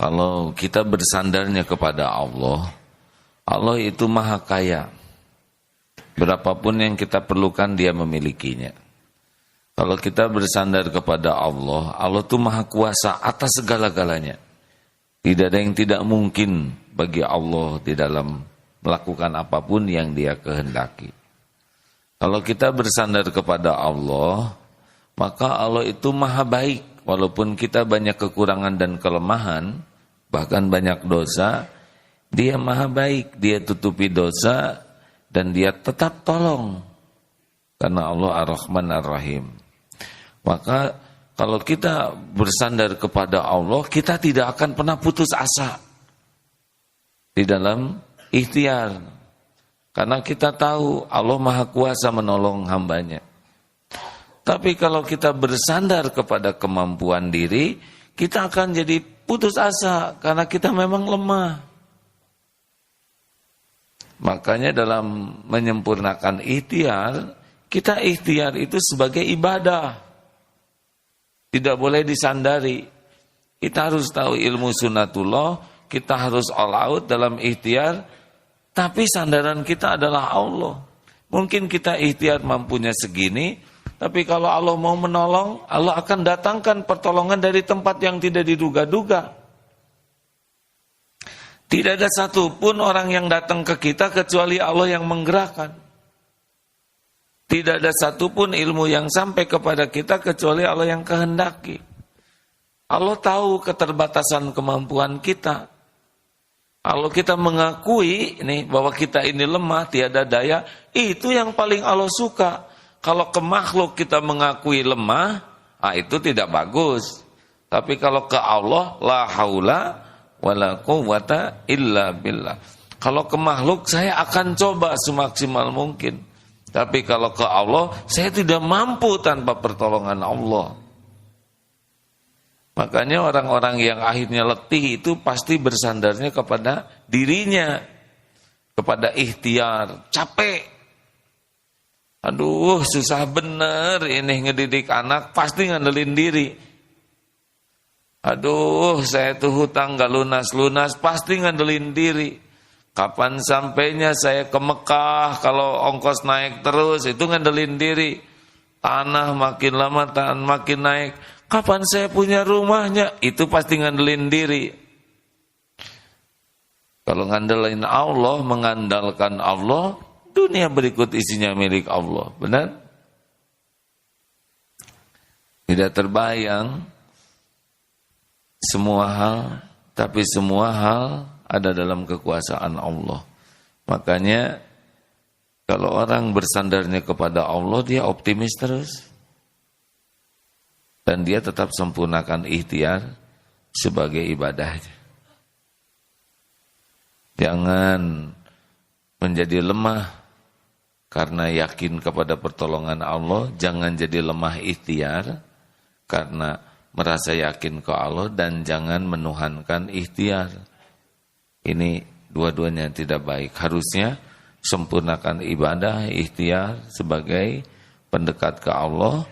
Kalau kita bersandarnya kepada Allah, Allah itu maha kaya. Berapapun yang kita perlukan dia memilikinya. Kalau kita bersandar kepada Allah, Allah itu maha kuasa atas segala-galanya. Tidak ada yang tidak mungkin bagi Allah di dalam melakukan apapun yang dia kehendaki. Kalau kita bersandar kepada Allah, maka Allah itu maha baik. Walaupun kita banyak kekurangan dan kelemahan, bahkan banyak dosa, dia maha baik. Dia tutupi dosa dan dia tetap tolong. Karena Allah Ar-Rahman Ar-Rahim. Maka kalau kita bersandar kepada Allah, kita tidak akan pernah putus asa di dalam ikhtiar. Karena kita tahu Allah maha kuasa menolong hambanya. Tapi kalau kita bersandar kepada kemampuan diri, kita akan jadi putus asa karena kita memang lemah. Makanya dalam menyempurnakan ikhtiar, kita ikhtiar itu sebagai ibadah. Tidak boleh disandari. Kita harus tahu ilmu sunnatullah, kita harus all out dalam ikhtiar, tapi sandaran kita adalah Allah. Mungkin kita ikhtiar mampunya segini, tapi kalau Allah mau menolong, Allah akan datangkan pertolongan dari tempat yang tidak diduga-duga. Tidak ada satupun orang yang datang ke kita kecuali Allah yang menggerakkan. Tidak ada satupun ilmu yang sampai kepada kita kecuali Allah yang kehendaki. Allah tahu keterbatasan kemampuan kita. Kalau kita mengakui bahwa kita ini lemah, tiada daya, itu yang paling Allah suka. Kalau ke makhluk kita mengakui lemah, itu tidak bagus. Tapi kalau ke Allah, la haula wala quwwata illa billah. Kalau ke makhluk saya akan coba semaksimal mungkin. Tapi kalau ke Allah, saya tidak mampu tanpa pertolongan Allah. Makanya orang-orang yang akhirnya letih itu pasti bersandarnya kepada dirinya, kepada ikhtiar, capek. Aduh, susah bener ini ngedidik anak, pasti ngandelin diri. Aduh, saya tuh hutang gak lunas-lunas, pasti ngandelin diri. Kapan sampainya saya ke Mekah, kalau ongkos naik terus, itu ngandelin diri. Tanah makin lama, tanah makin naik. Kapan saya punya rumahnya, itu pasti ngandelin diri. Kalau ngandelin Allah, mengandalkan Allah, dunia berikut isinya milik Allah, benar? Tidak terbayang semua hal, tapi semua hal ada dalam kekuasaan Allah. Makanya kalau orang bersandarnya kepada Allah, dia optimis terus. Dan dia tetap sempurnakan ikhtiar sebagai ibadahnya. Jangan menjadi lemah karena yakin kepada pertolongan Allah, jangan jadi lemah ikhtiar karena merasa yakin ke Allah, dan jangan menuhankan ikhtiar. Ini dua-duanya tidak baik. Harusnya sempurnakan ibadah, ikhtiar sebagai pendekat ke Allah,